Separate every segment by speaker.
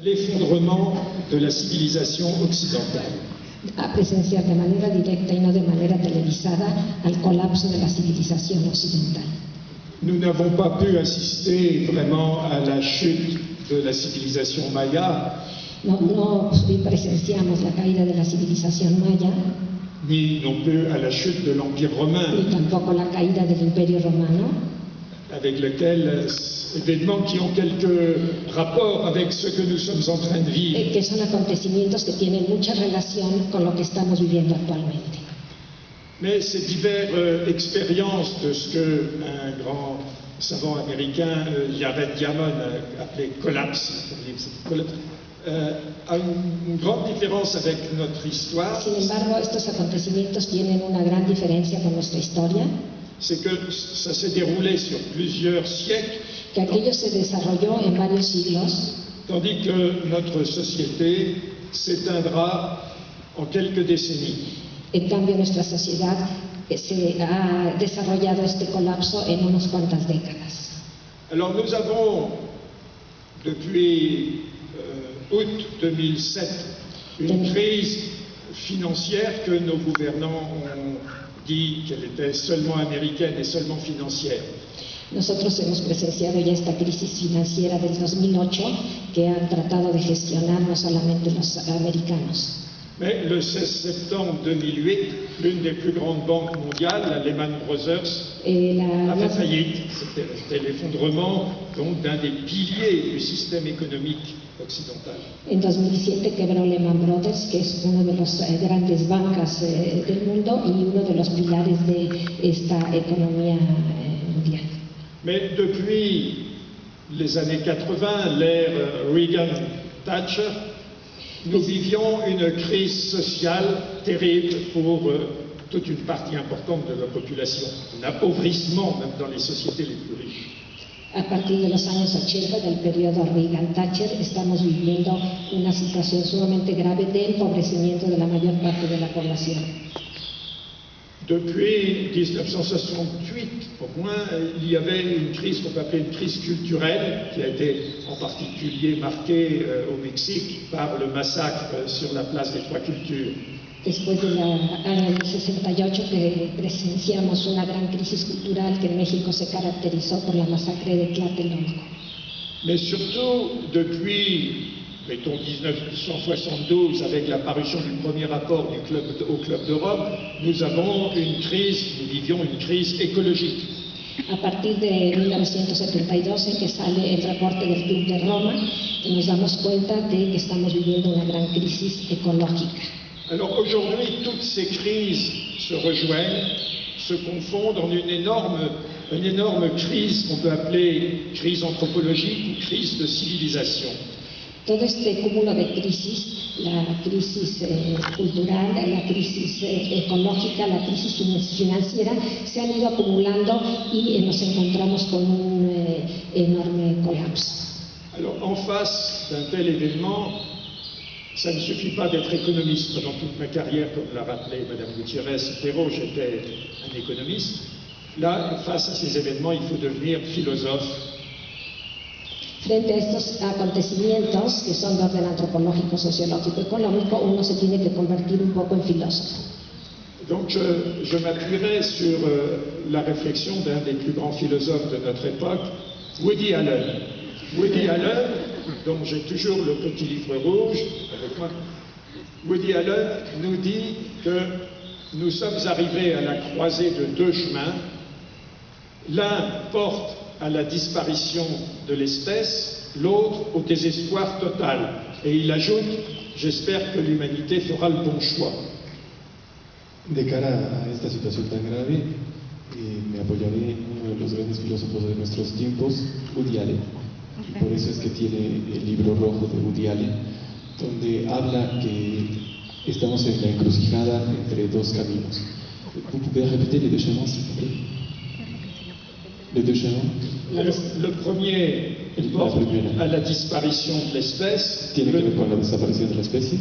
Speaker 1: L'effondrement de la civilisation occidentale.
Speaker 2: A presenciar de manera directa y no de manera televisada al colapso de la civilización occidental.
Speaker 1: Nous n'avons pas pu assister vraiment à la chute de la civilisation maya.
Speaker 2: No presenciamos la caída de la civilización maya,
Speaker 1: Ni non plus à la chute de l'Empire romain,
Speaker 2: ni tampoco la caída del Imperio Romano,
Speaker 1: avec lequel événements qui ont quelques rapports avec ce que nous sommes en train de vivre.
Speaker 2: que son acontecimientos que tienen mucha relación con lo que estamos viviendo actualmente.
Speaker 1: Mais ces diverses expériences de ce qu'un grand savant américain, Jared Diamond, appelait collapse, a une grande différence avec notre histoire.
Speaker 2: Sin embargo, estos acontecimientos tienen una gran diferencia con nuestra historia,
Speaker 1: C'est que ça s'est déroulé sur plusieurs siècles,
Speaker 2: que aquello se desarrolló en varios siglos,
Speaker 1: tandis que notre société s'éteindra en quelques décennies.
Speaker 2: en cambio nuestra sociedad se ha desarrollado este colapso en unas cuantas décadas.
Speaker 1: Alors nous avons, depuis août 2007, une crise financière que nos gouvernants ont dit qu'elle était seulement américaine et seulement financière.
Speaker 2: Nosotros hemos presenciado ya esta crisis financiera del 2008 que han tratado de gestionar no solamente los americanos.
Speaker 1: Mais le 16 septembre 2008, l'une des plus grandes banques mondiales, la Lehman Brothers, a fait faillite. C'était l'effondrement d'un des piliers du système économique occidental.
Speaker 2: En 2007 quebró Lehman Brothers, que es una de las grandes bancas del mundo y uno de los pilares de esta economía mundial.
Speaker 1: Mais depuis les années 80, l'ère Reagan-Thatcher, nous vivions une crise sociale terrible pour toute une partie importante de la population, un appauvrissement même dans les sociétés les plus riches.
Speaker 2: A partir de los años 80 del periodo Reagan-Thatcher estamos viviendo una situación sumamente grave de empobrecimiento de la mayor parte de la población.
Speaker 1: Depuis 1968, au moins, il y avait une crise qu'on peut appeler une crise culturelle, qui a été en particulier marquée au Mexique par le massacre sur la place des Trois Cultures.
Speaker 2: Después del año 68 que presenciamos una gran crisis cultural que en México se caracterizó por la masacre de Tlatelolco.
Speaker 1: Mais surtout, depuis, mettons, 1972, avec la parution du premier rapport au Club de Rome, nous vivions une crise écologique.
Speaker 2: A partir de 1972, en que sale el reporte del Club de Roma, nos damos cuenta de que estamos viviendo una gran crisis ecológica.
Speaker 1: Alors aujourd'hui, toutes ces crises se rejoignent, se confondent en une énorme crise qu'on peut appeler crise anthropologique ou crise de civilisation.
Speaker 2: Todo este cúmulo de crisis, la crisis cultural, la crisis ecológica, la crisis financiera, se han ido acumulando y nos encontramos con un enorme colapso.
Speaker 1: Alors en face d'un tel événement, ça ne suffit pas d'être économiste. Pendant toute ma carrière, comme l'a rappelé Mme Gutiérrez-Perrault, j'étais un économiste. Là, face à ces événements, il faut devenir philosophe.
Speaker 2: Frente a estos acontecimientos, que son de orden antropológico, sociológico, económico, uno se tiene que convertir un poco en filósofo.
Speaker 1: Donc je m'appuierai sur la réflexion d'un des plus grands philosophes de notre époque, Woody Allen. Woody Allen, dont j'ai toujours le petit livre rouge avec moi, Woody Allen nous dit que nous sommes arrivés à la croisée de deux chemins. L'un porte à la disparition de l'espèce, l'autre au désespoir total. Et il ajoute, j'espère que l'humanité fera le bon choix.
Speaker 3: De cara a esta situación tan grave, me apoyaré en uno de los grandes filósofos de nuestros tiempos, Woody Allen. Y por eso es que tiene el libro rojo de Woody Allen, donde habla que estamos en la encrucijada entre dos caminos. ¿Vous pouvez répéter les deux chemins, s'il vous plaît? Les deux chemins.
Speaker 1: Le premier porte à la disparition de l'espèce.
Speaker 3: Tiene que ver con la desaparición de la especie.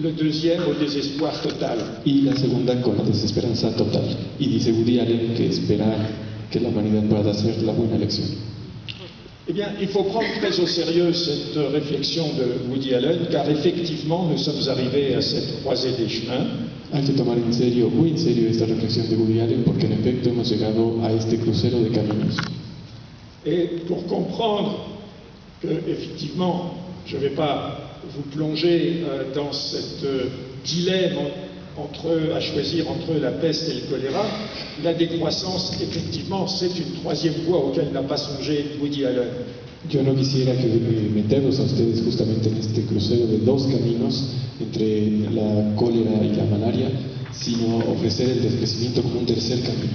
Speaker 1: Le deuxième au désespoir total.
Speaker 3: Y la segunda con la desesperanza total. Y dice Woody Allen que espera que la humanidad pueda hacer la buena elección.
Speaker 1: Eh bien, il faut prendre très au sérieux cette réflexion de Woody Allen, car effectivement, nous sommes arrivés à cette croisée des chemins.
Speaker 3: Hay que tomar en serio, muy en serio, esta reflexión de Woody Allen, porque en efecto hemos llegado a este crucero de caminos.
Speaker 1: Et pour comprendre que, effectivement, je ne vais pas vous plonger dans cette dilemme à choisir entre la peste et le choléra, la décroissance, effectivement, c'est une troisième voie auquel n'a pas songé Woody Allen.
Speaker 3: Yo no quisiera que meterlos a ustedes justamente en este crucero de dos caminos entre la cólera y la malaria, sino ofrecer el descrecimiento como un tercer camino.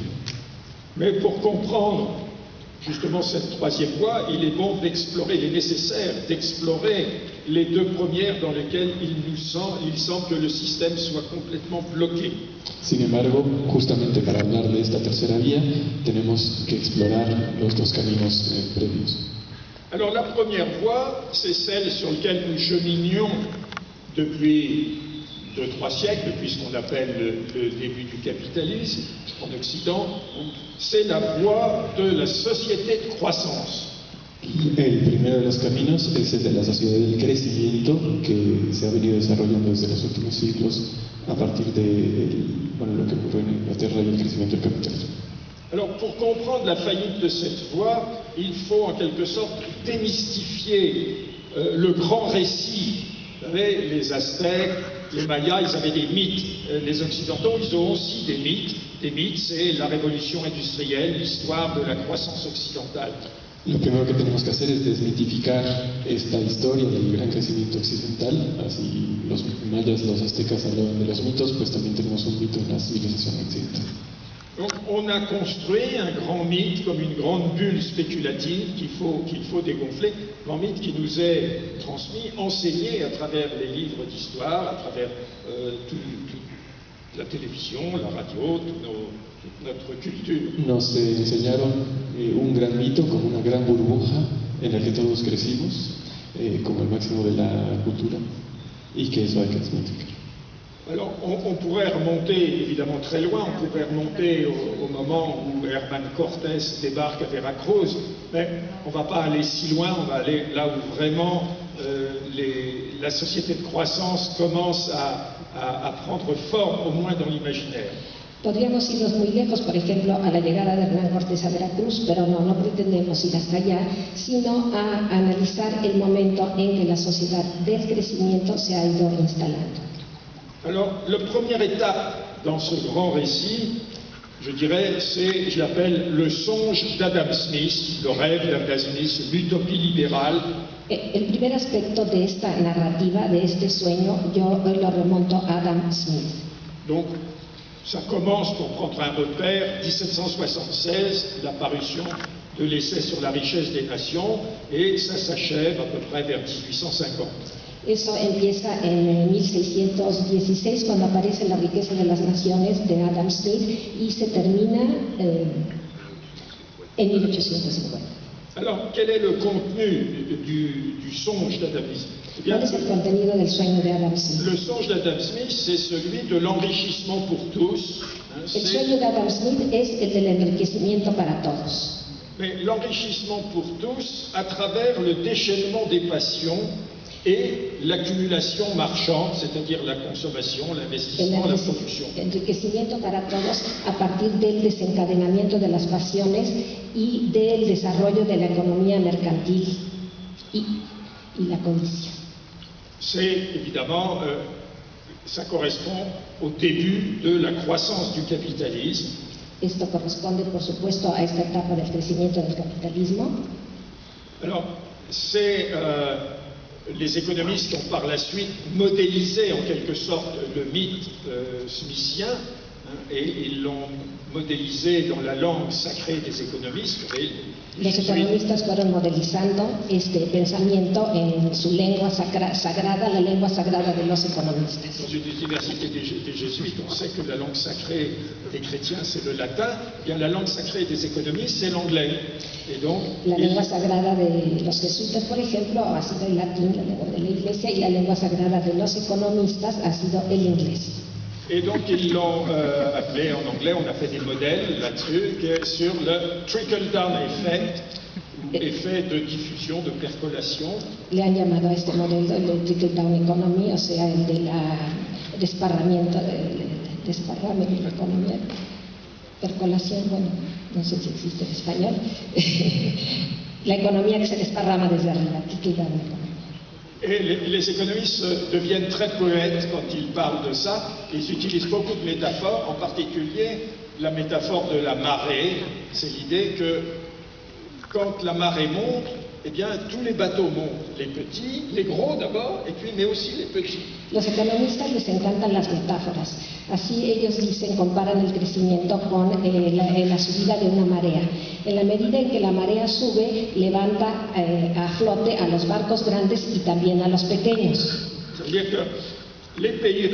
Speaker 1: Mais pour comprendre justement cette troisième voie, il est bon d'explorer, il est nécessaire d'explorer les deux premières dans lesquelles il semble que le système soit complètement bloqué.
Speaker 3: Sin embargo, justamente para hablar de esta tercera vía, tenemos que explorar los dos caminos previos.
Speaker 1: Alors la première voie, c'est celle sur laquelle nous cheminions depuis 2-3 siècles, depuis ce qu'on appelle le début du capitalisme en Occident, c'est la voie de la société de croissance.
Speaker 3: El primero de los caminos es el de la sociedad del crecimiento que se ha venido desarrollando desde los últimos siglos a partir de lo que ocurrió en Inglaterra y el crecimiento del capitalismo.
Speaker 1: Alors pour comprendre la faillite de cette voie, il faut en quelque sorte démystifier le grand récit. Vous savez, les Aztèques, les Mayas, ils avaient des mythes. Les Occidentaux, ils ont aussi des mythes. Des mythes, c'est la révolution industrielle, l'histoire de la croissance occidentale.
Speaker 3: Lo primero que tenemos que hacer es desmitificar esta historia del gran crecimiento occidental. Así los mayas, los aztecas hablaban de los mitos, pues también tenemos un mito en la civilización occidental.
Speaker 1: Donc on a construit un grand mythe comme une grande bulle spéculative qu'il faut dégonfler, un grand mythe qui nous est transmis, enseigné à travers les livres d'histoire, à travers la télévision, la radio, toute notre culture.
Speaker 3: Nos enseñaron un gran mito como una gran burbuja en la que todos crecimos, como el máximo de la cultura, y que eso hay que desmitificar.
Speaker 1: Alors, on pourrait remonter évidemment très loin, on pourrait remonter au moment où Herman Cortés débarque à Veracruz, mais on ne va pas aller si loin, on va aller là où vraiment la société de croissance commence à prendre forme, au moins dans l'imaginaire.
Speaker 2: Podríamos irnos muy lejos, por ejemplo, a la llegada de Hernán Cortés a Veracruz, pero no pretendemos ir hasta allá, sino a analizar el momento en que la sociedad del crecimiento se ha ido instalando.
Speaker 1: Alors, la première étape dans ce grand récit, je dirais, c'est, je l'appelle le songe d'Adam Smith, le rêve d'Adam Smith, l'utopie libérale.
Speaker 2: El primer aspecto de esta narrativa, de este sueño, yo lo remonto a Adam Smith.
Speaker 1: Donc, ça commence, pour prendre un repère, 1776, la parution de l'essai sur la richesse des nations, et ça s'achève à peu près vers 1850.
Speaker 2: Eso empieza en 1616, cuando aparece La riqueza de las naciones de Adam Smith, y se termina en 1850.
Speaker 1: Alors, quel est le contenu du songe d'Adam Smith? Eh bien,
Speaker 2: ¿Cuál es el contenido del sueño de Adam Smith?
Speaker 1: le songe d'Adam Smith, c'est celui de l'enrichissement pour tous.
Speaker 2: El sueño de Adam Smith es el del enriquecimiento para todos.
Speaker 1: Mais l'enrichissement pour tous à travers le déchaînement des passions et l'accumulation marchande, c'est-à-dire la consommation, l'investissement, la production.
Speaker 2: Enriquecimiento para todos a partir del desencadenamiento de las pasiones y del desarrollo de la economía mercantil y la codicia.
Speaker 1: C'est évidemment, ça correspond au début de la croissance du capitalisme.
Speaker 2: Esto corresponde, por supuesto, a esta etapa del crecimiento del capitalismo.
Speaker 1: Alors, c'est les économistes qui ont par la suite modélisé en quelque sorte le mythe smithien, et ils l'ont modélisé dans la langue sacrée des économistes.
Speaker 2: Los economistas fueron modelizando este pensamiento en su lengua sagrada, la lengua sagrada de los economistas.
Speaker 1: Dans une université des jésuites, on sait que la langue sacrée des chrétiens, c'est le latin. Bien, la langue sacrée des économistes, c'est l'anglais. Et donc,
Speaker 2: la lengua sagrada de los jesuitas, por ejemplo, ha sido el latín, la lengua de la iglesia, y la lengua sagrada de los economistas ha sido el inglés.
Speaker 1: Et donc ils l'ont appelé en anglais, on a fait des modèles là-dessus, sur le trickle-down effect, effet de diffusion, de percolation.
Speaker 2: Le han llamado a este modelo el trickle-down economy, o sea, el de la desparramiento, desparrame de la economía, percolación, bueno, no sé si existe en español, la economía que se desparrama desde arriba, trickle-down economy.
Speaker 1: Et les économistes deviennent très poètes quand ils parlent de ça. Ils utilisent beaucoup de métaphores, en particulier la métaphore de la marée. C'est l'idée que quand la marée monte, eh bien, tous les bateaux montent, les petits, les gros d'abord, et puis, mais aussi les petits.
Speaker 2: Los economistas les encantan las metáforas. Así ellos dicen, comparan el crecimiento con la subida de una marea. En la medida en que la marea sube, levanta a flote a los barcos grandes y también a los pequeños.
Speaker 1: C'est-à-dire que les pays